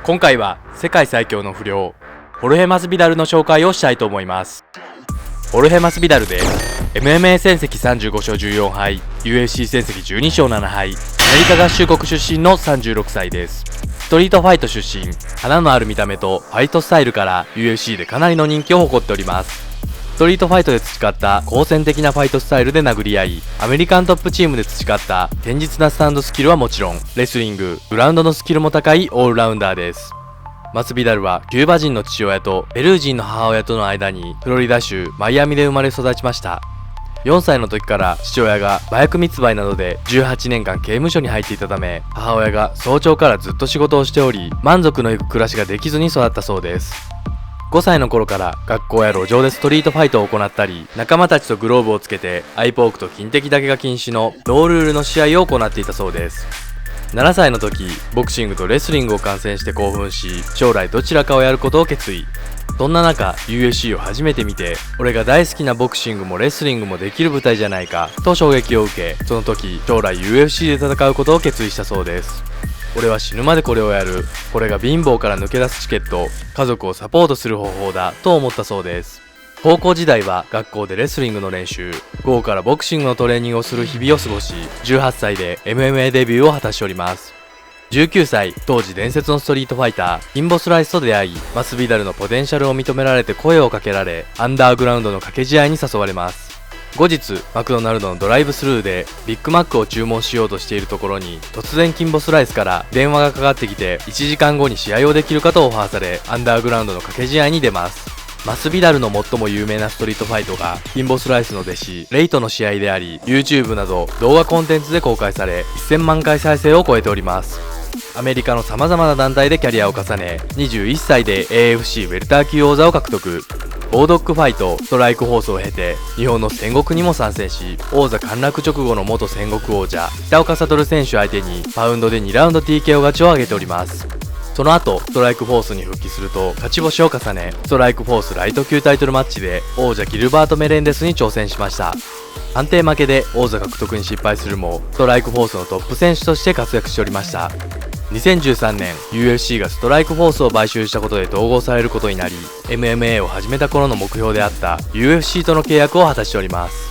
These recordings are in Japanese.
今回は世界最強の不良ホルヘ・マスビダルの紹介をしたいと思います。ホルヘ・マスビダルで MMA 戦績35勝14敗 UFC 戦績12勝7敗、アメリカ合衆国出身の36歳です。ストリートファイト出身、花のある見た目とファイトスタイルから UFC でかなりの人気を誇っております。ストリートファイトで培った好戦的なファイトスタイルで殴り合い、アメリカントップチームで培った堅実なスタンドスキルはもちろん、レスリング、グラウンドのスキルも高いオールラウンダーです。マスビダルはキューバ人の父親とペルー人の母親との間にフロリダ州マイアミで生まれ育ちました。4歳の時から父親が麻薬密売などで18年間刑務所に入っていたため、母親が早朝からずっと仕事をしており、満足のいく暮らしができずに育ったそうです。5歳の頃から学校や路上でストリートファイトを行ったり、仲間たちとグローブをつけてアイポークと金敵だけが禁止のノールールの試合を行っていたそうです。7歳の時、ボクシングとレスリングを観戦して興奮し、将来どちらかをやることを決意。そんな中、UFC を初めて見て、俺が大好きなボクシングもレスリングもできる舞台じゃないかと衝撃を受け、その時将来 UFC で戦うことを決意したそうです。俺は死ぬまでこれをやる、これが貧乏から抜け出すチケット、家族をサポートする方法だと思ったそうです。高校時代は学校でレスリングの練習、午後からボクシングのトレーニングをする日々を過ごし、18歳で MMA デビューを果たしております。19歳、当時伝説のストリートファイターキンボスライスと出会い、マスビダルのポテンシャルを認められて声をかけられ、アンダーグラウンドの掛け試合に誘われます。後日、マクドナルドのドライブスルーでビッグマックを注文しようとしているところに、突然キンボスライスから電話がかかってきて、1時間後に試合をできるかとオファーされ、アンダーグラウンドの掛け試合に出ます。マスビダルの最も有名なストリートファイトがキンボスライスの弟子レイとの試合であり、 YouTube など動画コンテンツで公開され、1000万回再生を超えております。アメリカの様々な団体でキャリアを重ね、21歳で AFC ウェルター級王座を獲得。ボードックファイト、ストライクフォースを経て日本の戦国にも参戦し、王座陥落直後の元戦国王者北岡悟選手相手にパウンドで2ラウンド TKO 勝ちを挙げております。その後、ストライクフォースに復帰すると勝ち星を重ね、ストライクフォースライト級タイトルマッチで王者ギルバート・メレンデスに挑戦しました。判定負けで王座獲得に失敗するも、ストライクフォースのトップ選手として活躍しておりました。2013年、UFC がストライクフォースを買収したことで統合されることになり、 MMA を始めた頃の目標であった UFC との契約を果たしております。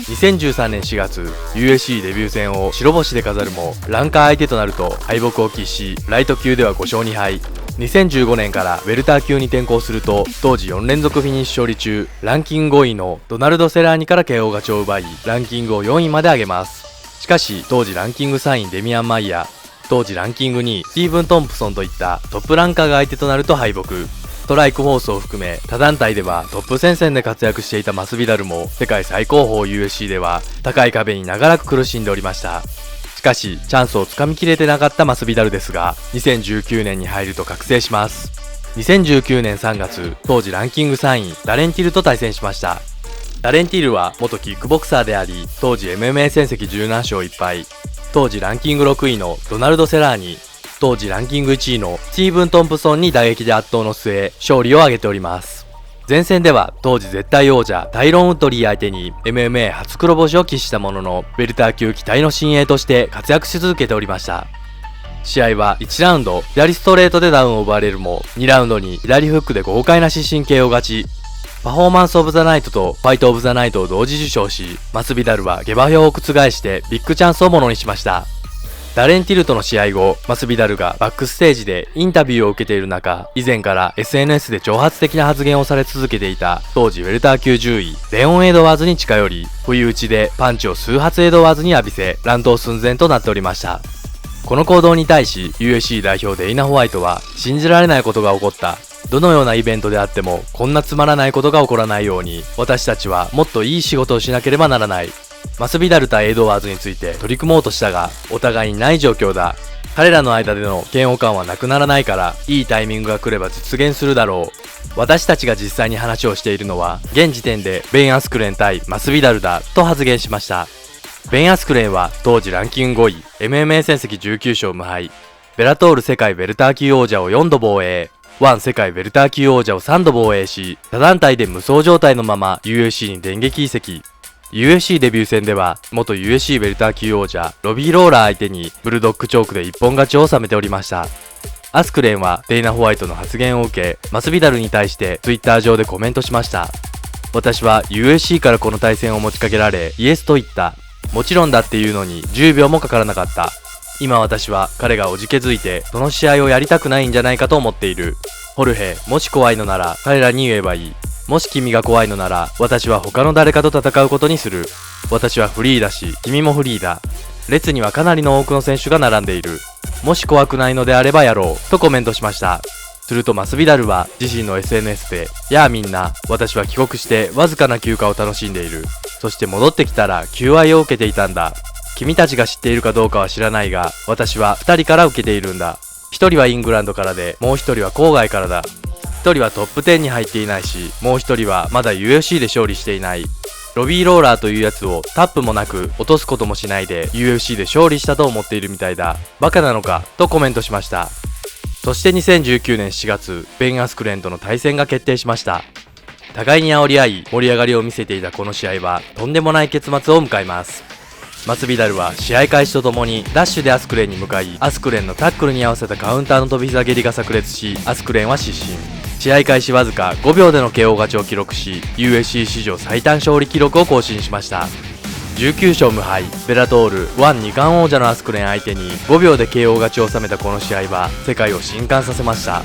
2013年4月、UFC デビュー戦を白星で飾るも、ランカー相手となると敗北を喫し、ライト級では5勝2敗。2015年からウェルター級に転向すると、当時4連続フィニッシュ勝利中、ランキング5位のドナルド・セラーニから KO 勝ちを奪い、ランキングを4位まで上げます。しかし、当時ランキング3位デミアン・マイヤー、当時ランキング2位スティーブン・トンプソンといったトップランカーが相手となると敗北。ストライクフォースを含め他団体ではトップ戦線で活躍していたマスビダルも、世界最高峰 UFC では高い壁に長らく苦しんでおりました。しかしチャンスをつかみきれてなかったマスビダルですが、2019年に入ると覚醒します。2019年3月、当時ランキング3位ダレン・ティルと対戦しました。ダレン・ティルは元キックボクサーであり、当時 MMA 戦績17勝1敗。当時ランキング6位のドナルド・セラーニ、当時ランキング1位のスティーブン・トンプソンに打撃で圧倒の末、勝利を挙げております。前戦では当時絶対王者タイロン・ウッドリー相手に MMA 初黒星を喫したものの、ウェルター級期待の新鋭として活躍し続けておりました。試合は1ラウンド左ストレートでダウンを奪われるも、2ラウンドに左フックで豪快な失神 KO 勝ち。パフォーマンスオブザナイトとファイトオブザナイトを同時受賞し、マスビダルは下馬評を覆してビッグチャンスをものにしました。ダレン・ティルとの試合後、マスビダルがバックステージでインタビューを受けている中、以前から SNS で挑発的な発言をされ続けていた当時ウェルター級10位レオン・エドワーズに近寄り、不意打ちでパンチを数発エドワーズに浴びせ、乱闘寸前となっておりました。この行動に対し UFC 代表デイナ・ホワイトは、信じられないことが起こった、どのようなイベントであってもこんなつまらないことが起こらないように、私たちはもっといい仕事をしなければならない。マスビダル対エドワーズについて取り組もうとしたが、お互いにない状況だ。彼らの間での嫌悪感はなくならないから、いいタイミングが来れば実現するだろう。私たちが実際に話をしているのは、現時点でベン・アスクレン対マスビダルだと発言しました。ベン・アスクレンは当時ランキング5位、MMA 戦績19勝無敗、ベラトール世界ベルター級王者を4度防衛、ワン世界ベルター級王者を3度防衛し、他団体で無双状態のまま UFC に電撃移籍。UFC デビュー戦では元 UFC ベルター級王者ロビー・ローラー相手にブルドッグチョークで一本勝ちを収めておりました。アスクレンはデイナ・ホワイトの発言を受け、マスビダルに対して Twitter 上でコメントしました。私は USC からこの対戦を持ちかけられイエスと言った。もちろんだっていうのに10秒もかからなかった。今私は彼がおじけづいてその試合をやりたくないんじゃないかと思っている。ホルヘ、もし怖いのなら彼らに言えばいい。もし君が怖いのなら私は他の誰かと戦うことにする。私はフリーだし君もフリーだ。列にはかなりの多くの選手が並んでいる。もし怖くないのであればやろうとコメントしました。するとマスビダルは自身の SNS で、やあみんな、私は帰国してわずかな休暇を楽しんでいる。そして戻ってきたら求愛を受けていたんだ。君たちが知っているかどうかは知らないが、私は2人から受けているんだ。1人はイングランドからで、もう1人は郊外からだ。1人はトップ10に入っていないし、もう1人はまだ UFC で勝利していない。ロビーローラーというやつをタップもなく落とすこともしないで UFC で勝利したと思っているみたいだ。バカなのかとコメントしました。そして2019年4月、ベン・アスクレンとの対戦が決定しました。互いに煽り合い盛り上がりを見せていたこの試合はとんでもない結末を迎えます。マスビダルは試合開始とともにダッシュでアスクレンに向かい、アスクレンのタックルに合わせたカウンターの飛び膝蹴りが炸裂し、アスクレンは失神。試合開始わずか5秒での KO 勝ちを記録し、 USC 史上最短勝利記録を更新しました。19勝無敗、ベラトール1、2冠王者のアスクレン相手に5秒で KO 勝ちを収めたこの試合は世界を震撼させました。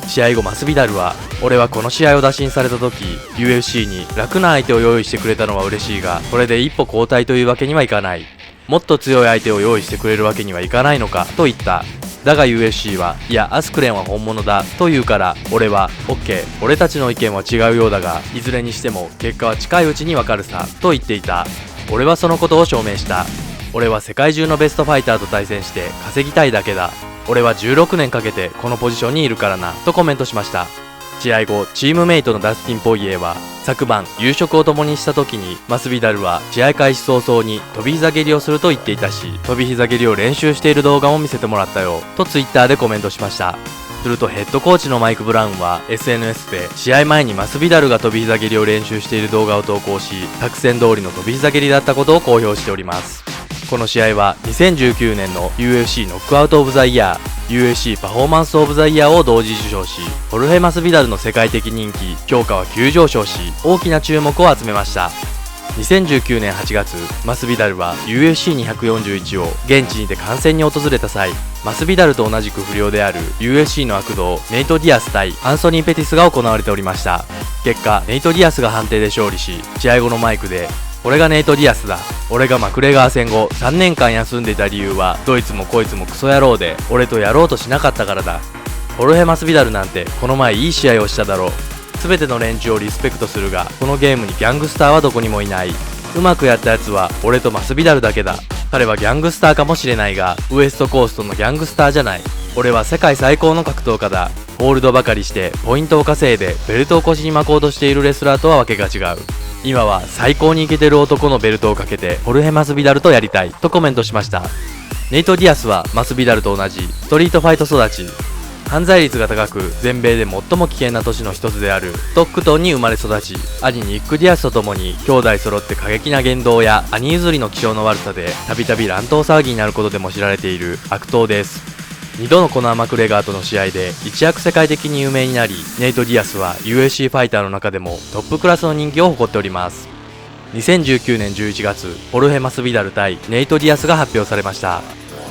試合後マスビダルは、俺はこの試合を打診された時 UFC に楽な相手を用意してくれたのは嬉しいが、これで一歩後退というわけにはいかない。もっと強い相手を用意してくれるわけにはいかないのかと言った。だが UFC は、いやアスクレンは本物だと言うから、俺は OK、 俺たちの意見は違うようだが、いずれにしても結果は近いうちにわかるさと言っていた。俺はそのことを証明した。俺は世界中のベストファイターと対戦して稼ぎたいだけだ。俺は16年かけてこのポジションにいるからなとコメントしました。試合後、チームメイトのダスティン・ポイエーは、昨晩夕食を共にした時にマスビダルは試合開始早々に飛び膝蹴りをすると言っていたし、飛び膝蹴りを練習している動画も見せてもらったよとツイッターでコメントしました。するとヘッドコーチのマイク・ブラウンは SNS で試合前にマスビダルが飛び膝蹴りを練習している動画を投稿し、作戦通りの飛び膝蹴りだったことを公表しております。この試合は2019年の UFC ノックアウトオブザイヤー、UFC パフォーマンスオブザイヤーを同時受賞し、ホルヘ・マスビダルの世界的人気評価は急上昇し、大きな注目を集めました。2019年8月、マスビダルは UFC241 を現地にて観戦に訪れた際、マスビダルと同じく不良である UFC の悪童ネイト・ディアス対アンソニー・ペティスが行われておりました。結果ネイト・ディアスが判定で勝利し、試合後のマイクで、俺がネイト・ディアスだ。俺がマクレガー戦後3年間休んでいた理由は、どいつもこいつもクソ野郎で俺とやろうとしなかったからだ。ホルヘ・マスビダルなんてこの前いい試合をしただろう。全ての連中をリスペクトするが、このゲームにギャングスターはどこにもいない。うまくやったやつは俺とマスビダルだけだ。彼はギャングスターかもしれないが、ウエストコーストのギャングスターじゃない。俺は世界最高の格闘家だ。ホールドばかりしてポイントを稼いでベルトを腰に巻こうとしているレスラーとはわけが違う。今は最高にイケてる男のベルトをかけてホルヘ・マスビダルとやりたいとコメントしました。ネイト・ディアスはマスビダルと同じストリートファイト育ち、犯罪率が高く全米で最も危険な都市の一つであるストックトンに生まれ育ち、兄ニック・ディアスと共に兄弟揃って過激な言動や兄譲りの気性の悪さでたびたび乱闘騒ぎになることでも知られている悪党です。2度のコナー・マクレガーとの試合で一躍世界的に有名になり、ネイト・ディアスは UFC ファイターの中でもトップクラスの人気を誇っております。2019年11月、ホルヘ・マスビダル対ネイト・ディアスが発表されました。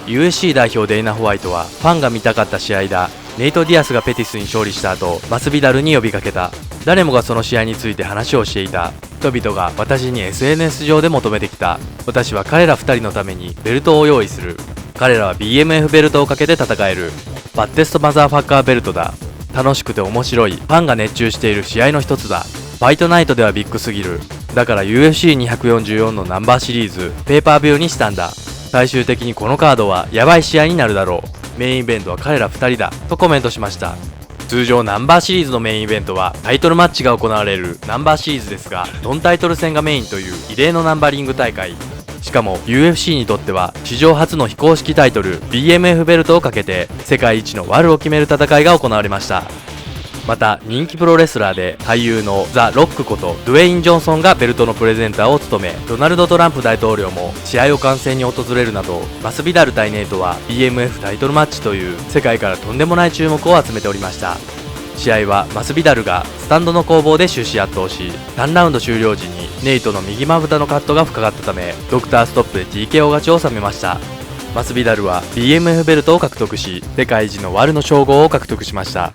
USC 代表デイナ・ホワイトは、ファンが見たかった試合だ。ネイト・ディアスがペティスに勝利した後、マスビダルに呼びかけた。誰もがその試合について話をしていた。人々が私に SNS 上で求めてきた。私は彼ら2人のためにベルトを用意する。彼らは BMF ベルトをかけて戦える。バッテストマザーファッカーベルトだ。楽しくて面白い、ファンが熱中している試合の一つだ。ファイトナイトではビッグすぎる。だから UFC244 のナンバーシリーズペーパービューにしたんだ。最終的にこのカードはヤバい試合になるだろう。メインイベントは彼ら2人だとコメントしました。通常ナンバーシリーズのメインイベントはタイトルマッチが行われるナンバーシリーズですが、ノンタイトル戦がメインという異例のナンバリング大会。しかも UFC にとっては史上初の非公式タイトル BMF ベルトをかけて世界一のワルを決める戦いが行われました。また人気プロレスラーで俳優のザ・ロックことドゥエイン・ジョンソンがベルトのプレゼンターを務め、ドナルド・トランプ大統領も試合を観戦に訪れるなど、マスビダル対ネイトは BMF タイトルマッチという世界からとんでもない注目を集めておりました。試合はマスビダルがスタンドの攻防で終始圧倒し、3ラウンド終了時にネイトの右まぶたのカットが深かったため、ドクターストップで TKO 勝ちを収めました。マスビダルは BMF ベルトを獲得し、世界一のワルの称号を獲得しました。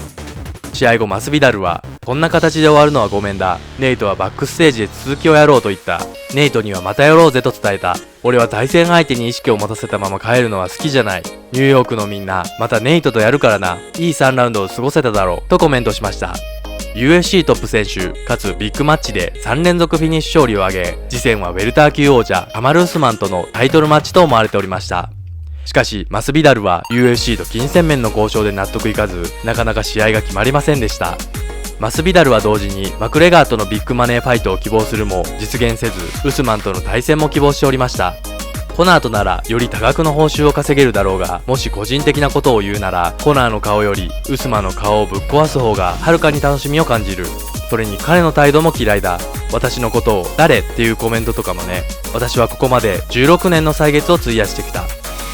試合後マスビダルは、こんな形で終わるのはごめんだ、ネイトはバックステージで続きをやろうと言った。ネイトにはまたやろうぜと伝えた。俺は対戦相手に意識を持たせたまま帰るのは好きじゃない。ニューヨークのみんな、またネイトとやるからな。いい3ラウンドを過ごせただろうとコメントしました。UFC トップ選手かつビッグマッチで3連続フィニッシュ勝利を挙げ、次戦はウェルター級王者カマル・ウスマンとのタイトルマッチと思われておりました。しかしマスビダルは UFC と金銭面の交渉で納得いかず、なかなか試合が決まりませんでした。マスビダルは同時にマクレガーとのビッグマネーファイトを希望するも実現せず、ウスマンとの対戦も希望しておりました。コナーとならより多額の報酬を稼げるだろうが、もし個人的なことを言うなら、コナーの顔よりウスマンの顔をぶっ壊す方がはるかに楽しみを感じる。それに彼の態度も嫌いだ。私のことを誰っていうコメントとかもね。私はここまで16年の歳月を費やしてきた。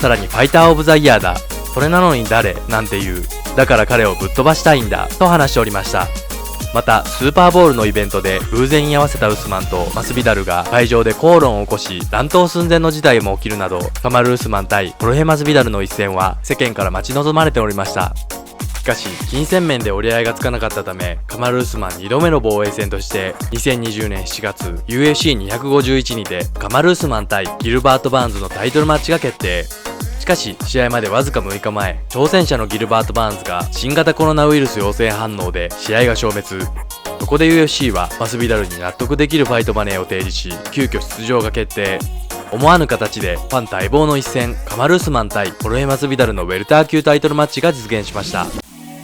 さらにファイターオブザイヤーだ。それなのに誰なんて言う。だから彼をぶっ飛ばしたいんだと話しておりました。またスーパーボウルのイベントで偶然居合わせたウスマンとマスビダルが会場で口論を起こし、乱闘寸前の事態も起きるなど、カマル・ウスマン対ホルヘ・マスビダルの一戦は世間から待ち望まれておりました。しかし金銭面で折り合いがつかなかったため、カマル・ウスマン2度目の防衛戦として2020年7月 UFC251 にてカマル・ウスマン対ギルバート・バーンズのタイトルマッチが決定。しかし試合までわずか6日前、挑戦者のギルバート・バーンズが新型コロナウイルス陽性反応で試合が消滅。そこで UFC はマスビダルに納得できるファイトマネーを提示し、急遽出場が決定。思わぬ形でファン待望の一戦、カマル・ウスマン対ホルヘ・マスビダルのウェルター級タイトルマッチが実現しました。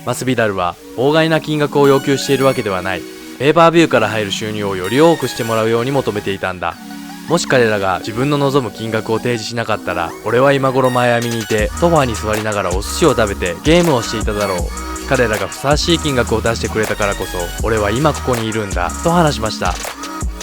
マスビダルは法外な金額を要求しているわけではない。ペーパービューから入る収入をより多くしてもらうように求めていたんだ。もし彼らが自分の望む金額を提示しなかったら、俺は今頃マイアミにいてソファーに座りながらお寿司を食べてゲームをしていただろう。彼らがふさわしい金額を出してくれたからこそ俺は今ここにいるんだと話しました。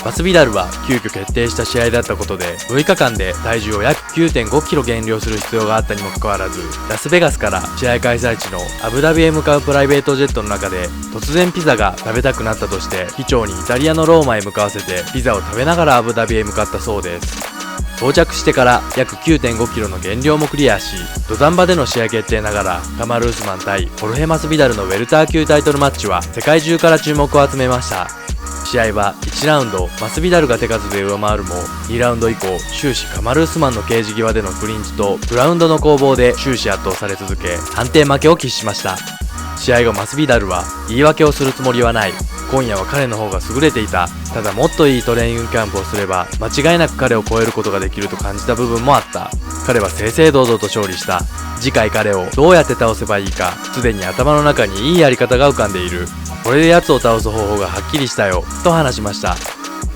マスビダルは急遽決定した試合だったことで6日間で体重を約 9.5 キロ減量する必要があったにもかかわらず、ラスベガスから試合開催地のアブダビへ向かうプライベートジェットの中で突然ピザが食べたくなったとして、機長にイタリアのローマへ向かわせてピザを食べながらアブダビへ向かったそうです。到着してから約 9.5 キロの減量もクリアし、土壇場での試合決定ながらカマル・ウスマン対ホルヘ・マスビダルのウェルター級タイトルマッチは世界中から注目を集めました。試合は1ラウンドマスビダルが手数で上回るも、2ラウンド以降終始カマル・ウスマンのケージ際でのクリンチとグラウンドの攻防で終始圧倒され続け、判定負けを喫しました。試合後マスビダルは言い訳をするつもりはない。今夜は彼の方が優れていた。ただもっといいトレーニングキャンプをすれば間違いなく彼を超えることができると感じた部分もあった。彼は正々堂々と勝利した。次回彼をどうやって倒せばいいか、すでに頭の中にいいやり方が浮かんでいる。これで奴を倒す方法がはっきりしたよと話しました。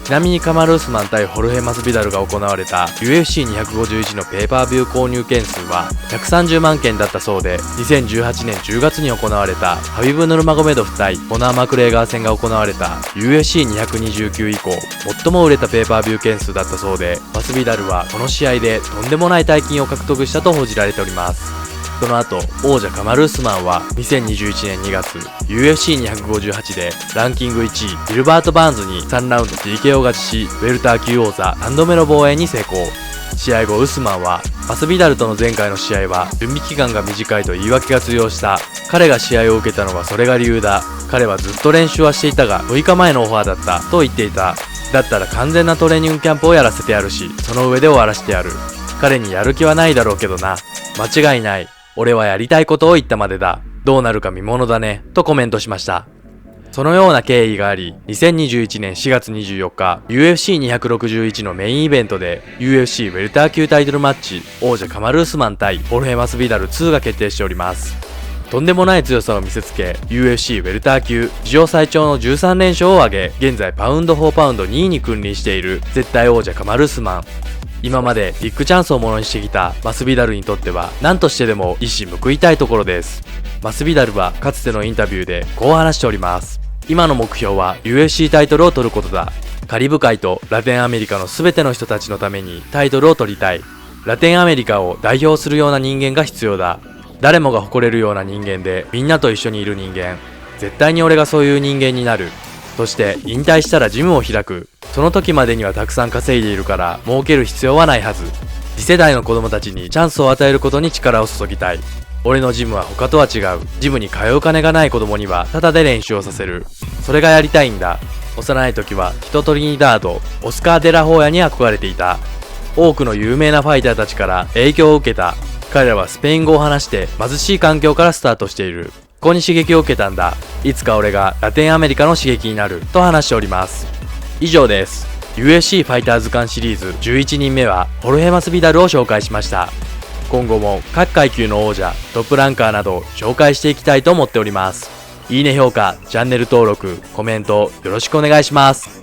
ちなみにカマル・ウスマン対ホルヘ・マスビダルが行われた UFC251 のペーパービュー購入件数は130万件だったそうで、2018年10月に行われたハビブ・ヌルマゴメドフ対コナー・マクレーガー戦が行われた UFC229 以降最も売れたペーパービュー件数だったそうで、マスビダルはこの試合でとんでもない大金を獲得したと報じられております。その後、王者カマル・ウスマンは2021年2月 UFC258 でランキング1位ギルバート・バーンズに3ラウンド TKO 勝ちし、ウェルター級王座3度目の防衛に成功。試合後ウスマンは、マスビダルとの前回の試合は準備期間が短いと言い訳が通用した。彼が試合を受けたのはそれが理由だ。彼はずっと練習はしていたが6日前のオファーだったと言っていた。だったら完全なトレーニングキャンプをやらせてやるし、その上で終わらせてやる。彼にやる気はないだろうけどな。間違いない。俺はやりたいことを言ったまでだ。どうなるか見ものだね。とコメントしました。そのような経緯があり、2021年4月24日、UFC261 のメインイベントで UFC ウェルター級タイトルマッチ、王者カマル・ウスマン対ホルヘ・マスビダル2が決定しております。とんでもない強さを見せつけ、UFC ウェルター級史上最長の13連勝を挙げ、現在パウンド・フォー・パウンド2位に君臨している絶対王者カマル・ウスマン。今までビッグチャンスをものにしてきたマスビダルにとっては何としてでも一矢報いたいところです。マスビダルはかつてのインタビューでこう話しております。今の目標は UFC タイトルを取ることだ。カリブ海とラテンアメリカの全ての人たちのためにタイトルを取りたい。ラテンアメリカを代表するような人間が必要だ。誰もが誇れるような人間でみんなと一緒にいる人間。絶対に俺がそういう人間になる。そして引退したらジムを開く。その時までにはたくさん稼いでいるから儲ける必要はないはず。次世代の子供たちにチャンスを与えることに力を注ぎたい。俺のジムは他とは違う。ジムに通う金がない子供にはタダで練習をさせる。それがやりたいんだ。幼い時はヒトトリニダード、オスカー・デラホーヤに憧れていた。多くの有名なファイターたちから影響を受けた。彼らはスペイン語を話して貧しい環境からスタートしている。ここに刺激を受けたんだ。いつか俺がラテンアメリカの刺激になると話しております。以上です。 UFC ファイター図鑑シリーズ11人目はホルヘ・マスビダルを紹介しました。今後も各階級の王者、トップランカーなど紹介していきたいと思っております。いいね評価、チャンネル登録、コメントよろしくお願いします。